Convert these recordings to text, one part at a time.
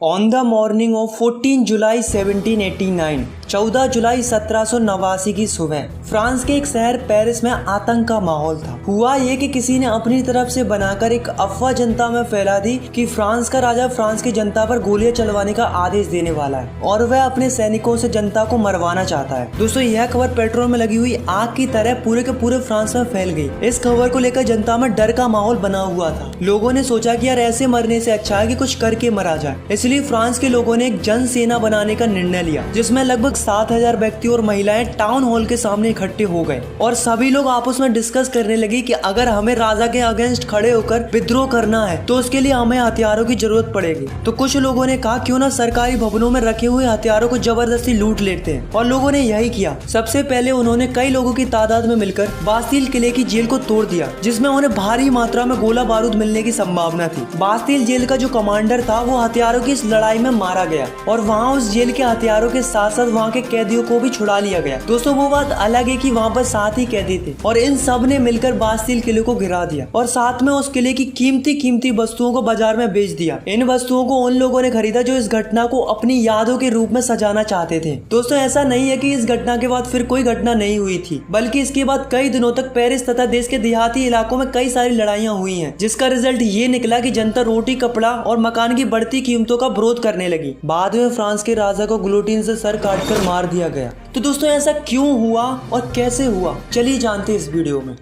On the morning of 14 जुलाई 1789, 14 जुलाई 1789 की सुबह France के एक शहर पेरिस में आतंक का माहौल था। हुआ ये कि किसी ने अपनी तरफ से बनाकर एक अफवाह जनता में फैला दी कि फ्रांस का राजा फ्रांस की जनता पर गोलियां चलवाने का आदेश देने वाला है और वह अपने सैनिकों से जनता को मरवाना चाहता है। दोस्तों, यह खबर पेट्रोल में लगी हुई आग की तरह पूरे के पूरे फ्रांस में फैल गई। इस खबर को लेकर जनता में डर का माहौल बना हुआ था। लोगों ने सोचा कि यार ऐसे मरने से अच्छा है कि कुछ करके मरा जाए। इसलिए फ्रांस के लोगों ने एक जन सेना बनाने का निर्णय लिया, जिसमें लगभग 7,000 व्यक्ति और महिलाएं टाउन हॉल के सामने इकट्ठे हो गए और सभी लोग आपस में डिस्कस करने लगे कि अगर हमें राजा के अगेंस्ट खड़े होकर विद्रोह करना है तो उसके लिए हमें हथियारों की जरूरत पड़ेगी। तो कुछ लोगों ने कहा क्यों ना सरकारी भवनों में रखे हुए हथियारों को जबरदस्ती लूट लेते हैं, और लोगों ने यही किया। सबसे पहले उन्होंने कई लोगों की तादाद में मिलकर बास्तील किले की जेल को तोड़ दिया, जिसमें उन्हें भारी मात्रा में गोला बारूद मिलने की संभावना थी। बास्तील जेल का जो कमांडर था वो हथियारों की इस लड़ाई में मारा गया और वहाँ उस जेल के हथियारों के साथ साथ वहाँ के कैदियों को भी छुड़ा लिया गया। दोस्तों, वो बात अलग है कि वहाँ पर 7 ही कैदी थे और इन सब ने मिलकर बास्तील किले को गिरा दिया और साथ में उस किले की कीमती वस्तुओं को बाजार में बेच दिया। इन वस्तुओं को उन लोगों ने खरीदा जो इस घटना को अपनी यादों के रूप में सजाना चाहते थे। दोस्तों, ऐसा नहीं है कि इस घटना के बाद फिर कोई घटना नहीं हुई थी, बल्कि इसके बाद कई दिनों तक पेरिस तथा देश के देहाती इलाकों में कई सारी लड़ाइयाँ हुई हैं, जिसका रिजल्ट ये निकला कि जनता रोटी, कपड़ा और मकान की बढ़ती कीमतों का विरोध करने लगी। बाद में फ्रांस के राजा को गिलोटिन से सर काटकर मार दिया गया। तो दोस्तों, ऐसा क्यों हुआ और कैसे हुआ, चलिए जानते हैं इस वीडियो में।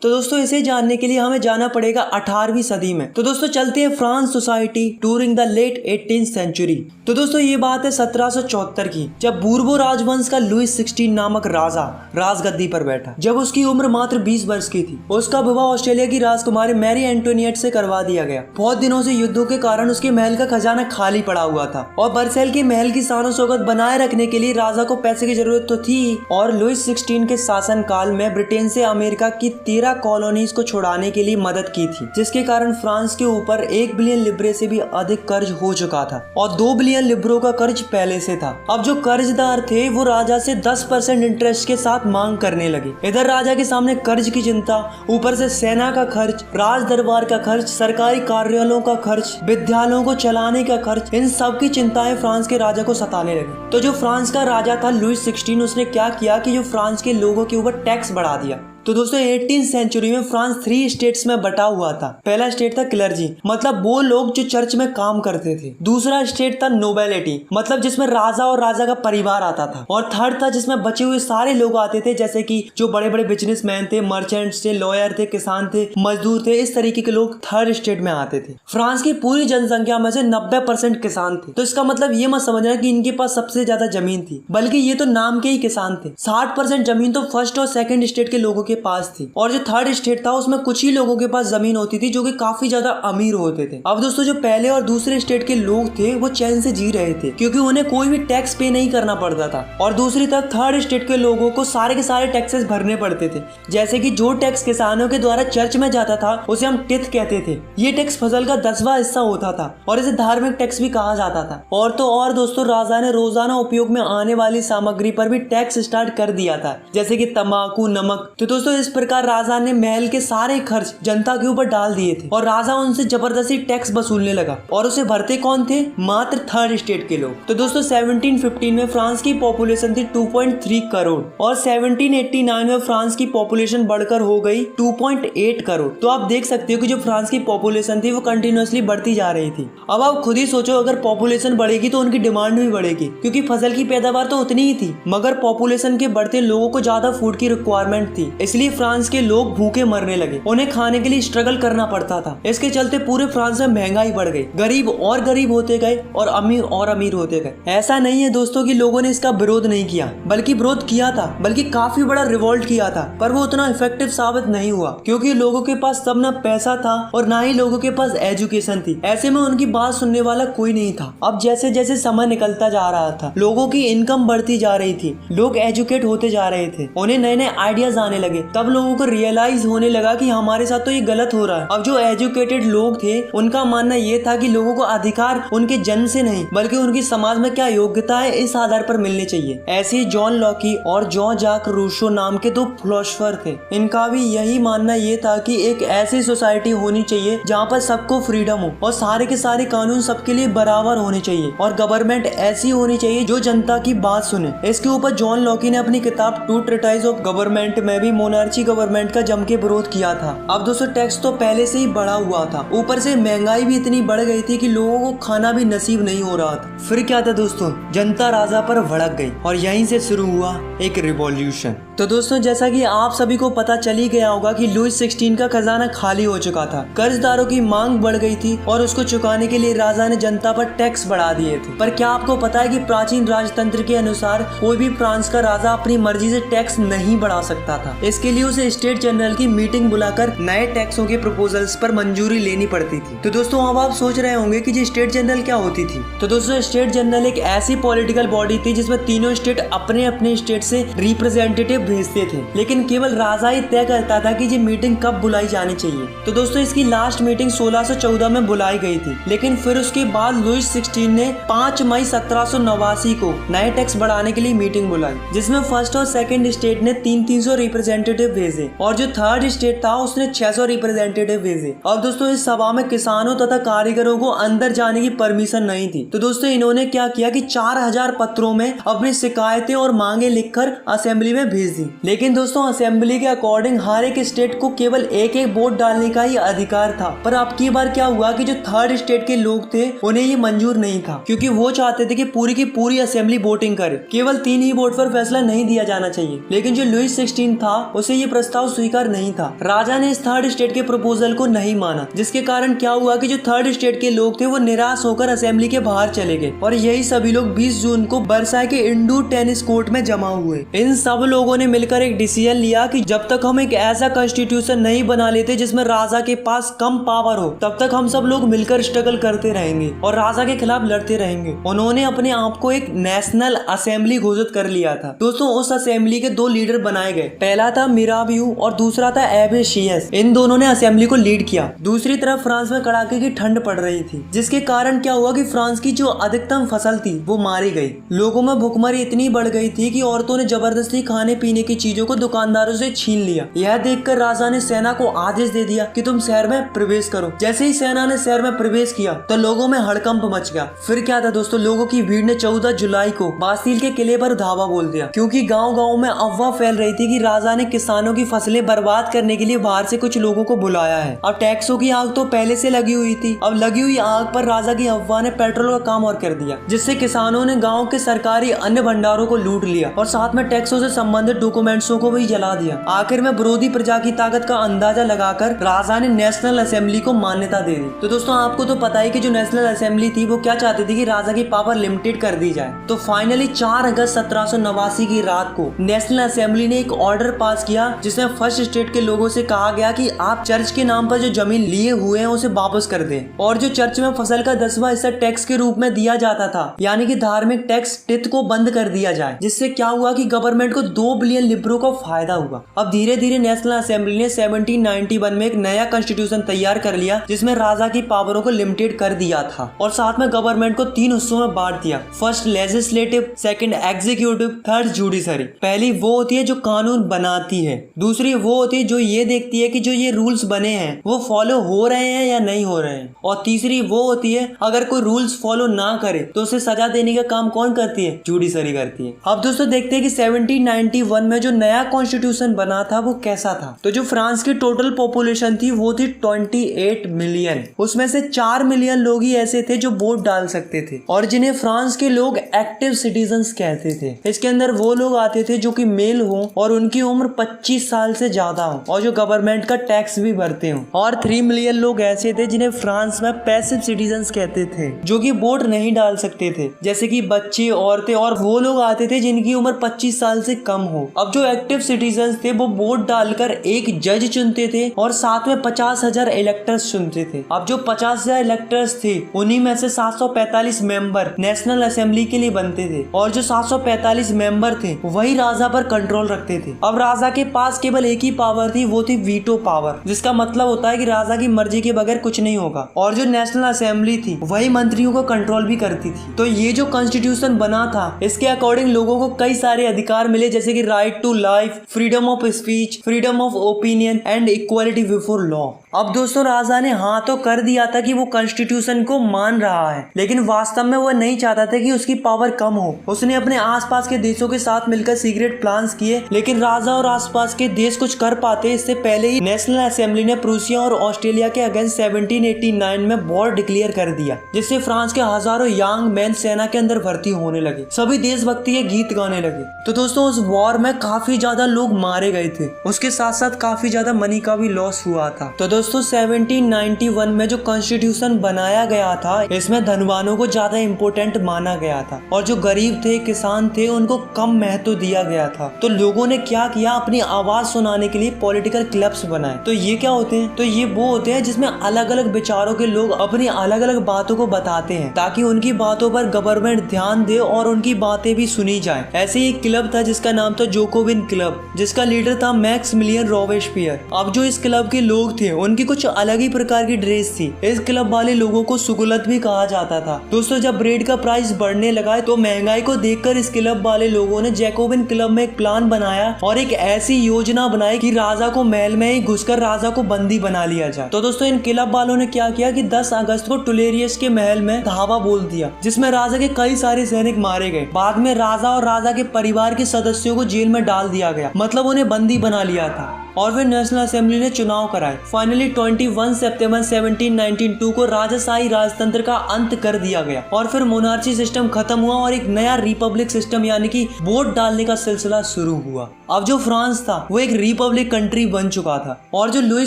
तो दोस्तों, इसे जानने के लिए हमें जाना पड़ेगा 18वीं सदी में। तो दोस्तों, चलते हैं France society during the late 18th century. तो दोस्तों, ये बात है 1774 की, जब बूर्बो राजवंश का लुईस 16 नामक राजा राजगद्दी पर बैठा। जब उसकी उम्र मात्र 20 वर्ष की थी, उसका विवाह ऑस्ट्रेलिया की राजकुमारी मैरी एंटोनिएट से करवा दिया गया। बहुत दिनों से युद्धों के कारण उसके महल का खजाना खाली पड़ा हुआ था और बर्सेल के महल की शान शौकत बनाए रखने के लिए राजा को पैसे की जरूरत तो थी, और लुईस 16 के शासन काल में ब्रिटेन से अमेरिका की 13 कॉलोनीज को छुड़ाने के लिए मदद की थी, जिसके कारण फ्रांस के ऊपर 1 बिलियन लिब्रे से भी अधिक कर्ज हो चुका था और 2 बिलियन लिब्रों का कर्ज पहले से था। अब जो कर्जदार थे वो राजा से 10% इंटरेस्ट के साथ मांग करने लगे। इधर राजा के सामने कर्ज की चिंता, ऊपर से सेना का खर्च, राज दरबार का खर्च, सरकारी कार्यालयों का खर्च, विद्यालयों को चलाने का खर्च, इन सब की चिंताएं फ्रांस के राजा को सताने लगी। तो जो फ्रांस का राजा था लुईस 16, उसने क्या किया कि जो फ्रांस के लोगों के ऊपर टैक्स बढ़ा दिया। तो दोस्तों, 18th सेंचुरी में फ्रांस 3 स्टेट्स में बटा हुआ था। पहला स्टेट था क्लर्जी, मतलब वो लोग जो चर्च में काम करते थे। दूसरा स्टेट था नोबेलिटी, मतलब जिसमें राजा और राजा का परिवार आता था। और थर्ड था जिसमें बचे हुए सारे लोग आते थे, जैसे कि जो बड़े बड़े बिजनेसमैन थे, मर्चेंट्स थे, लॉयर थे, किसान थे, मजदूर थे। इस तरीके के लोग थर्ड स्टेट में आते थे। फ्रांस की पूरी जनसंख्या में से 90% किसान थे। तो इसका मतलब ये मत समझना कि इनके पास सबसे ज्यादा जमीन थी, बल्कि ये तो नाम के ही किसान थे। 60% जमीन तो फर्स्ट और सेकंड स्टेट के लोगों के पास थी, और जो थर्ड स्टेट था उसमें कुछ ही लोगों के पास जमीन होती थी जो कि काफी ज्यादा अमीर होते थे। अब दोस्तों, जो पहले और दूसरे स्टेट के लोग थे वो चैन से जी रहे थे, क्योंकि उन्हें कोई भी टैक्स पे नहीं करना पड़ता था। और दूसरी तरफ थर्ड स्टेट के लोगों को सारे के सारे टैक्सेस भरने पड़ते थे, जैसे कि जो टैक्स किसानों के द्वारा चर्च में जाता था उसे हम टिथ कहते थे। ये टैक्स फसल का 10वां हिस्सा होता था और इसे धार्मिक टैक्स भी कहा जाता था। और तो और दोस्तों, राजा ने रोजाना उपयोग में आने वाली सामग्री पर भी टैक्स स्टार्ट कर दिया था, जैसे कि तंबाकू, नमक। तो दोस्तों, इस प्रकार राजा ने महल के सारे खर्च जनता के ऊपर डाल दिए थे और राजा उनसे जबरदस्ती टैक्स वसूलने लगा। और उसे भरते कौन थे? मात्र थर्ड स्टेट के लोग। तो दोस्तों, 1715 में फ्रांस की पॉपुलेशन थी 2.3 करोड़ और 1789 में फ्रांस की पॉपुलेशन बढ़कर हो गई 2.8 करोड़। तो आप देख सकते हो कि जो फ्रांस की पॉपुलेशन थी वो कंटिन्यूअसली बढ़ती जा रही थी। अब आप खुद ही सोचो, अगर पॉपुलेशन बढ़ेगी तो उनकी डिमांड भी बढ़ेगी, क्योंकि फसल की पैदावार तो उतनी ही थी, मगर पॉपुलेशन के बढ़ते लोगों को ज्यादा फूड की रिक्वायरमेंट थी। इसलिए फ्रांस के लोग भूखे मरने लगे, उन्हें खाने के लिए स्ट्रगल करना पड़ता था। इसके चलते पूरे फ्रांस में महंगाई बढ़ गई, गरीब और गरीब होते गए और अमीर होते गए। ऐसा नहीं है दोस्तों कि लोगों ने इसका विरोध नहीं किया, बल्कि विरोध किया था, बल्कि काफी बड़ा रिवोल्ट किया था, पर वो उतना इफेक्टिव साबित नहीं हुआ, क्योंकि लोगों के पास तब ना पैसा था और ना ही लोगों के पास एजुकेशन थी। ऐसे में उनकी बात सुनने वाला कोई नहीं था। अब जैसे जैसे समय निकलता जा रहा था, लोगों की इनकम बढ़ती जा रही थी, लोग एजुकेट होते जा रहे थे, उन्हें नए नए आइडियाज आने लगे लगे, तब लोगों को रियलाइज होने लगा कि हमारे साथ तो ये गलत हो रहा है। अब जो एजुकेटेड लोग थे उनका मानना ये था कि लोगों को अधिकार उनके जन्म से नहीं बल्कि उनकी समाज में क्या योग्यता है इस आधार पर मिलने चाहिए। ऐसे ही जॉन लॉकी और जॉन जाक रूसो नाम के दो फिलोसोफर थे। इनका भी यही मानना ये था कि एक ऐसी सोसाइटी होनी चाहिए जहाँ पर सबको फ्रीडम हो और सारे के सारे कानून सबके लिए बराबर होने चाहिए और गवर्नमेंट ऐसी होनी चाहिए जो जनता की बात सुने। इसके ऊपर जॉन लॉकी ने अपनी किताब टू ट्रीटाइज ऑफ गवर्नमेंट में भी मोनार्ची गवर्नमेंट का जम के विरोध किया था। अब दोस्तों टैक्स तो पहले से ही बढ़ा हुआ था, ऊपर से महंगाई भी इतनी बढ़ गई थी कि लोगों को खाना भी नसीब नहीं हो रहा था। फिर क्या था दोस्तों, जनता राजा पर भड़क गई और यहीं से शुरू हुआ एक रिवॉल्यूशन। तो दोस्तों जैसा कि आप सभी को पता चल ही गया होगा कि लुई 16 का खजाना खाली हो चुका था, कर्जदारों की मांग बढ़ गई थी और उसको चुकाने के लिए राजा ने जनता पर टैक्स बढ़ा दिए थे। पर क्या आपको पता है कि प्राचीन राजतंत्र के अनुसार कोई भी फ्रांस का राजा अपनी मर्जी से टैक्स नहीं बढ़ा सकता था। इसके लिए उसे स्टेट जनरल की मीटिंग बुलाकर नए टैक्सों के प्रपोजल्स पर मंजूरी लेनी पड़ती थी। तो दोस्तों अब आप सोच रहे होंगे कि स्टेट जनरल क्या होती थी। तो दोस्तों स्टेट जनरल एक ऐसी पॉलिटिकल बॉडी थी जिसमें तीनों स्टेट अपने अपने स्टेट से रिप्रेजेंटेटिव भेजते थे, लेकिन केवल राजा ही तय करता था कि ये मीटिंग कब बुलाई जानी चाहिए। तो दोस्तों इसकी लास्ट मीटिंग 1614 में बुलाई गई थी, लेकिन फिर उसके बाद लुई 16 ने 5 मई 1789 को नए टैक्स बढ़ाने के लिए मीटिंग बुलाई, जिसमें फर्स्ट और सेकंड स्टेट ने 300 रिप्रेजेंटेटिव भेजे और जो थर्ड स्टेट था उसने 600 रिप्रेजेंटेटिव भेजे। अब दोस्तों इस सभा में किसानों तथा कारीगरों को अंदर जाने की परमिशन नहीं थी। तो दोस्तों इन्होंने क्या किया कि 4000 पत्रों में अपनी शिकायतें और मांगे लिखकर असेंबली में भेज दी। लेकिन दोस्तों असेंबली के अकॉर्डिंग हर एक स्टेट को केवल एक एक वोट डालने का ही अधिकार था। पर अब की बार क्या हुआ कि जो थर्ड स्टेट के लोग थे उन्हें ये मंजूर नहीं था, क्योंकि वो चाहते थे कि पूरी की पूरी असेंबली वोटिंग करे, केवल 3 ही वोट पर फैसला नहीं दिया जाना चाहिए। लेकिन जो लुई 16 था उसे ये प्रस्ताव स्वीकार नहीं था। राजा ने इस थर्ड स्टेट के प्रपोजल को नहीं माना, जिसके कारण क्या हुआ कि जो थर्ड स्टेट के लोग थे वो निराश होकर असेंबली के बाहर चले गए और यही सभी लोग 20 जून को वर्साई के इंडोर टेनिस कोर्ट में जमा हुए। इन सब लोगों ने मिलकर एक डिसीजन लिया कि जब तक हम एक ऐसा कॉन्स्टिट्यूशन नहीं बना लेते जिसमें राजा के पास कम पावर हो, तब तक हम सब लोग मिलकर स्ट्रगल करते रहेंगे और राजा के खिलाफ लड़ते रहेंगे। उन्होंने अपने आप को एक नेशनल असेंबली घोषित कर लिया था। दोस्तों उस असेंबली के 2 लीडर बनाए गए, पहला था मिराबियू और दूसरा था एबेशियस। इन दोनों ने असेंबली को लीड किया। दूसरी तरफ फ्रांस में कड़ाके की ठंड पड़ रही थी, जिसके कारण क्या हुआ कि फ्रांस की जो अधिकतम फसल थी वो मारी गई। लोगों में भुखमरी इतनी बढ़ गई थी कि औरतों ने जबरदस्ती खाने पीने की चीजों को दुकानदारों से छीन लिया। यह देखकर राजा ने सेना को आदेश दे दिया कि तुम शहर में प्रवेश करो। जैसे ही सेना ने शहर में प्रवेश किया तो लोगों में हड़कंप मच गया। फिर क्या था दोस्तों, लोगों की भीड़ ने 14 जुलाई को बास्टील के किले पर धावा बोल दिया, क्योंकि गांव-गांव में अफवाह फैल रही थी कि राजा ने किसानों की फसलें बर्बाद करने के लिए बाहर से कुछ लोगों को बुलाया है। अब टैक्सों की आग तो पहले से लगी हुई थी, अब लगी हुई आग पर राजा की अफवाह ने पेट्रोल का काम और कर दिया, जिससे किसानों ने गाँव के सरकारी अन्य भंडारों को लूट लिया और साथ में टैक्सों से संबंधित डॉक्यूमेंट्सों को भी जला दिया। आखिर में विरोधी प्रजा की ताकत का अंदाजा लगाकर राजा ने नेशनल असेंबली को मान्यता दे दी। तो दोस्तों आपको तो पता है कि जो नेशनल असेंबली थी वो क्या चाहती थी कि राजा की पावर लिमिटेड कर दी जाए। तो फाइनली 4 अगस्त 1789 की रात को नेशनल असेंबली ने एक ऑर्डर पास किया, जिसमें फर्स्ट स्टेट के लोगों से कहा गया कि आप चर्च के नाम पर जो जमीन लिए हुए हैं उसे वापस कर दें और जो चर्च में फसल का 10वां हिस्सा टैक्स के रूप में दिया जाता था, यानी कि धार्मिक टैक्स टिथ को बंद कर दिया जाए। जिससे क्या हुआ कि गवर्नमेंट को 2 बिलियन लिब्रो का फायदा हुआ। अब धीरे धीरे नेशनल असेंबली ने 1791 में एक नया कॉन्स्टिट्यूशन तैयार कर लिया, जिसमें राजा की पावरों को लिमिटेड कर दिया था और साथ में गवर्नमेंट को 3 हिस्सों में बांट दिया। First legislative, second executive, third judiciary. पहली वो होती है जो कानून बनाती है, दूसरी वो होती है जो ये देखती है कि जो ये रूल्स बने हैं वो फॉलो हो रहे हैं या नहीं हो रहे हैं, और तीसरी वो होती है अगर कोई रूल्स फॉलो ना करे तो उसे सजा देने का काम कौन करती है? जुडिशरी करती है। अब दोस्तों देखते हैं कि 1791 में जो नया कॉन्स्टिट्यूशन बना था वो कैसा था। तो जो फ्रांस की टोटल पॉपुलेशन थी वो थी 28 मिलियन। उसमें से 4 मिलियन लोग ही ऐसे थे जो वोट डाल सकते थे और जिन्हें फ्रांस के लोग एक्टिव सिटीजन्स कहते थे। इसके अंदर वो लोग आते थे जो कि मेल हो और उनकी उम्र 25 साल से ज्यादा हो और जो गवर्नमेंट का टैक्स भी भरते हो, और 3 मिलियन लोग ऐसे थे जिन्हें फ्रांस में पैसिव सिटीजन्स कहते थे, जो कि वोट नहीं डाल सकते थे, जैसे कि बच्चे, औरतें, और वो लोग आते थे जिनकी उम्र 25 साल से कम हो। हो। अब जो एक्टिव सिटीजन थे वो वोट डालकर एक जज चुनते थे और साथ में 50,000 इलेक्टर्स चुनते थे। अब जो 50,000 इलेक्टर्स थे उन्हीं में से 745 मेंबर नेशनल असेंबली के लिए बनते थे और जो 745 मेंबर थे वही राजा पर कंट्रोल रखते थे। अब राजा के पास केवल एक ही पावर थी, वो थी वीटो पावर, जिसका मतलब होता है कि राजा की मर्जी के बगैर कुछ नहीं होगा। और जो नेशनल असेंबली थी वही मंत्रियों को कंट्रोल भी करती थी। तो ये जो कॉन्स्टिट्यूशन बना था इसके अकॉर्डिंग लोगों को कई सारे अधिकार मिले, जैसे कि right to life, freedom of speech, freedom of opinion and equality before law. अब दोस्तों राजा ने हाँ तो कर दिया था कि वो कॉन्स्टिट्यूशन को मान रहा है, लेकिन वास्तव में वो नहीं चाहता था कि उसकी पावर कम हो। उसने अपने आसपास के देशों के साथ मिलकर सीक्रेट प्लान्स किए, लेकिन राजा और आसपास के देश कुछ कर पाते इससे पहले ही नेशनल असेंबली ने प्रूसिया और ऑस्ट्रेलिया के अगेंस्ट 1789 में वॉर डिक्लेयर कर दिया, जिससे फ्रांस के हजारों यंग मैन सेना के अंदर भर्ती होने लगे। सभी देशभक्ति के गीत गाने लगे। तो दोस्तों उस वॉर में काफी ज्यादा लोग मारे गए थे, उसके साथ साथ काफी ज्यादा मनी का भी लॉस हुआ था। तो दोस्तों 1791 में जो कॉन्स्टिट्यूशन बनाया गया था इसमें धनवानों को ज्यादा इम्पोर्टेंट माना गया था और जो गरीब थे, किसान थे, उनको कम महत्व दिया गया था। तो लोगों ने क्या किया, अपनी आवाज सुनाने के लिए पॉलिटिकल क्लब्स बनाए। तो ये क्या होते हैं, तो ये वो होते हैं जिसमें अलग अलग विचारों के लोग अपनी अलग अलग बातों को बताते हैं ताकि उनकी बातों पर गवर्नमेंट ध्यान दे और उनकी बातें भी सुनी जाए। ऐसे ही एक क्लब था जिसका नाम था जोकोविन क्लब, जिसका लीडर था मैक्सिमिलियन रॉबेस्पियर। अब जो इस क्लब के लोग थे उनकी कुछ अलग ही प्रकार की ड्रेस थी। इस क्लब वाले लोगों को सुगुलत भी कहा जाता था। दोस्तों जब ब्रेड का प्राइस बढ़ने लगा तो महंगाई को देखकर इस क्लब वाले लोगों ने जैकोबिन क्लब में एक प्लान बनाया और एक ऐसी योजना बनाई कि राजा को महल में ही घुसकर राजा को बंदी बना लिया जाए। तो दोस्तों इन क्लब वालों ने क्या किया कि 10 अगस्त को टुलेरियस के महल में धावा बोल दिया, जिसमें राजा के कई सारे सैनिक मारे गए। बाद में राजा और राजा के परिवार के सदस्यों को जेल में डाल दिया गया, मतलब उन्हें बंदी बना लिया था। और फिर नेशनल असेंबली ने चुनाव कराए। फाइनली 21 सितंबर 1792 को राजाशाही राजतंत्र का अंत कर दिया गया और फिर मोनार्ची सिस्टम खत्म हुआ और एक नया रिपब्लिक सिस्टम यानी कि वोट डालने का सिलसिला शुरू हुआ। अब जो फ्रांस था वो एक रिपब्लिक कंट्री बन चुका था और जो लुई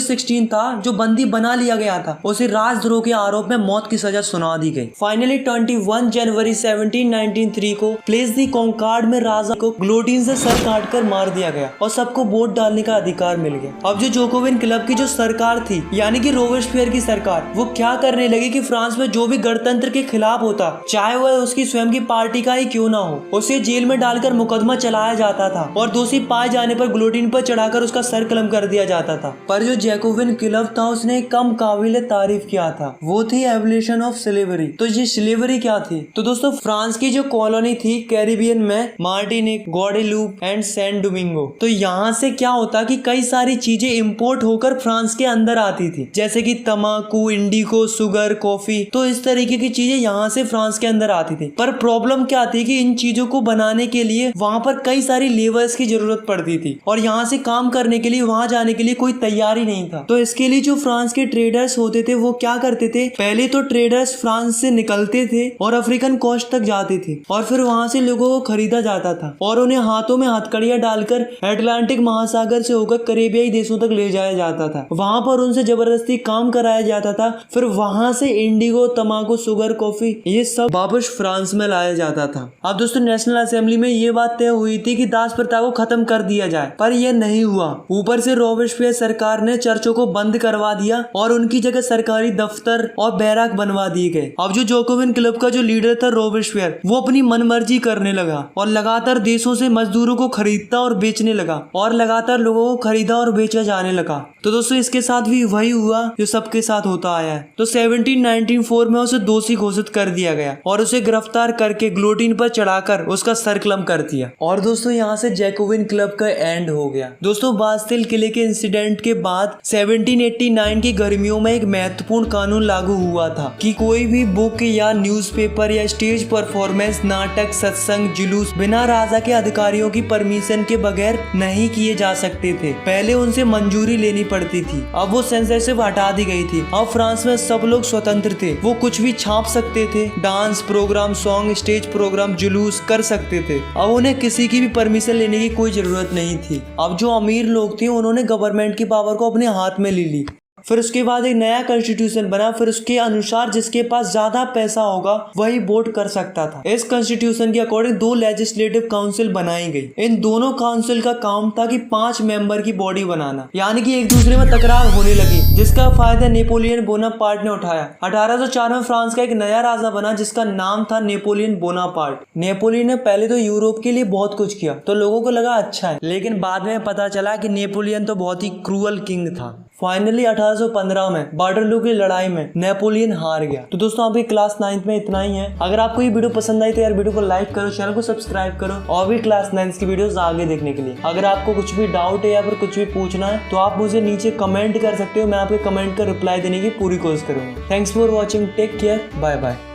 16 था जो बंदी बना लिया गया था उसे राजद्रोह के आरोप में मौत की सजा सुना दी गई। फाइनली 21 जनवरी 1793 को प्लेस दी कॉन्कार्ड में राजा को ग्लोटिन से सर काट कर मार दिया गया और सबको वोट डालने का अधिकार मिल गया। अब जो जोकोविन क्लब की जो सरकार थी यानी कि रोबेस्पियर की सरकार, वो क्या करने लगी कि फ्रांस में जो भी गणतंत्र के खिलाफ होता, चाहे वह उसकी स्वयं की पार्टी का ही क्यों ना हो, उसे जेल में डालकर मुकदमा चलाया जाता था और दोषी पाए जाने पर गुलोटिन पर चढ़ाकर उसका सर कलम कर दिया जाता था। पर जो जैकोबिन क्लब था उसने कम काबिल तारीफ किया था, वो थी एबोलिशन ऑफ स्लेवरी। तो ये स्लेवरी क्या थी, तो दोस्तों फ्रांस की जो कॉलोनी थी कैरिबियन में, Martinique, Guadeloupe and San Domingo, तो यहाँ से क्या होता कि कई सारी चीजें इंपोर्ट होकर फ्रांस के अंदर आती थी, जैसे कि तंबाकू, इंडिगो, शुगर, कॉफी। तो इस तरीके की चीजें यहाँ से फ्रांस के अंदर आती थी। पर प्रॉब्लम क्या थी कि इन चीजों को बनाने के लिए वहाँ पर कई सारी लेबर्स की जरूरत पड़ती थी और यहाँ से काम करने के लिए वहाँ जाने के लिए कोई तैयारी नहीं था। तो इसके लिए जो फ्रांस के ट्रेडर्स होते थे वो क्या करते थे, पहले तो ट्रेडर्स फ्रांस से निकलते थे और अफ्रीकन कोस्ट तक जाते थे और फिर वहाँ से लोगों को खरीदा जाता था और उन्हें हाथों में हथकड़ियां डालकर अटलांटिक महासागर से होकर करेबियाई देशों तक ले जाया जाता था। वहाँ पर उनसे जबरदस्ती काम कराया जाता था। फिर वहाँ से इंडिगो, तंबाकू, शुगर, कॉफी ये सब वापस फ्रांस में लाया जाता था। अब दोस्तों नेशनल असेंबली में ये बात तय हुई थी कि दास प्रथा को खत्म कर दिया जाए, पर यह नहीं हुआ। ऊपर से रोबेस्पियर सरकार ने चर्चों को बंद करवा दिया और उनकी जगह सरकारी दफ्तर और बैराक बनवा दिए गए। अब जो जोकोविन क्लब का जो लीडर था रोबेस्पियर, वो अपनी मनमर्जी करने लगा और लगातार देशों से मजदूरों को खरीदता और बेचने लगा और लगातार लोगों को खरीदा और बेचा जाने लगा। तो दोस्तों इसके साथ भी वही हुआ जो सबके साथ होता आया है। तो 1794 में उसे दोषी घोषित कर दिया गया और उसे गिरफ्तार करके ग्लोटिन पर चढ़ाकर उसका सर कलम कर दिया। और दोस्तों यहाँ से जैकोबिन क्लब का एंड हो गया। दोस्तों बास्तिल किले के इंसिडेंट के बाद 1789 की गर्मियों में एक महत्वपूर्ण कानून लागू हुआ था कि कोई भी बुक या न्यूज़पेपर या स्टेज परफॉर्मेंस, नाटक, सत्संग, जुलूस बिना राजा के अधिकारियों की परमिशन के बगैर नहीं किए जा सकते थे। पहले उनसे मंजूरी लेनी पड़ती थी। अब वो सेंसरशिप हटा दी गई थी। अब फ्रांस में सब लोग स्वतंत्र थे, वो कुछ भी छाप सकते थे, dance program, song, stage program, जुलूस कर सकते थे। अब उन्हें किसी की भी परमिशन लेने की कोई जरूरत नहीं थी। अब जो अमीर लोग थे उन्होंने गवर्नमेंट की पावर को अपने हाथ में ले ली। फिर उसके बाद एक नया कॉन्स्टिट्यूशन बना, फिर उसके अनुसार जिसके पास ज्यादा पैसा होगा वही वोट कर सकता था। इस कॉन्स्टिट्यूशन के अकॉर्डिंग 2 लेजिस्लेटिव काउंसिल बनाई गई। इन दोनों काउंसिल का काम था कि 5 मेंबर की बॉडी बनाना, यानी कि एक दूसरे में तकरार होने लगी, जिसका फायदा नेपोलियन बोनापार्ट ने उठाया। 1804 में फ्रांस का एक नया राजा बना जिसका नाम था नेपोलियन बोनापार्ट। नेपोलियन ने पहले तो यूरोप के लिए बहुत कुछ किया तो लोगों को लगा अच्छा है, लेकिन बाद में पता चला कि नेपोलियन तो बहुत ही क्रूअल किंग था। फाइनली 1815 में वाटरलू की लड़ाई में नेपोलियन हार गया। तो दोस्तों आपकी क्लास 9th में इतना ही है। अगर आपको ये वीडियो पसंद आई तो यार वीडियो को लाइक करो, चैनल को सब्सक्राइब करो और भी क्लास 9th की वीडियोस आगे देखने के लिए। अगर आपको कुछ भी डाउट है या फिर कुछ भी पूछना है तो आप मुझे नीचे कमेंट कर सकते हो, मैं आपके कमेंट का रिप्लाई देने की पूरी कोशिश करूंगा। Thanks for watching, take care, bye bye.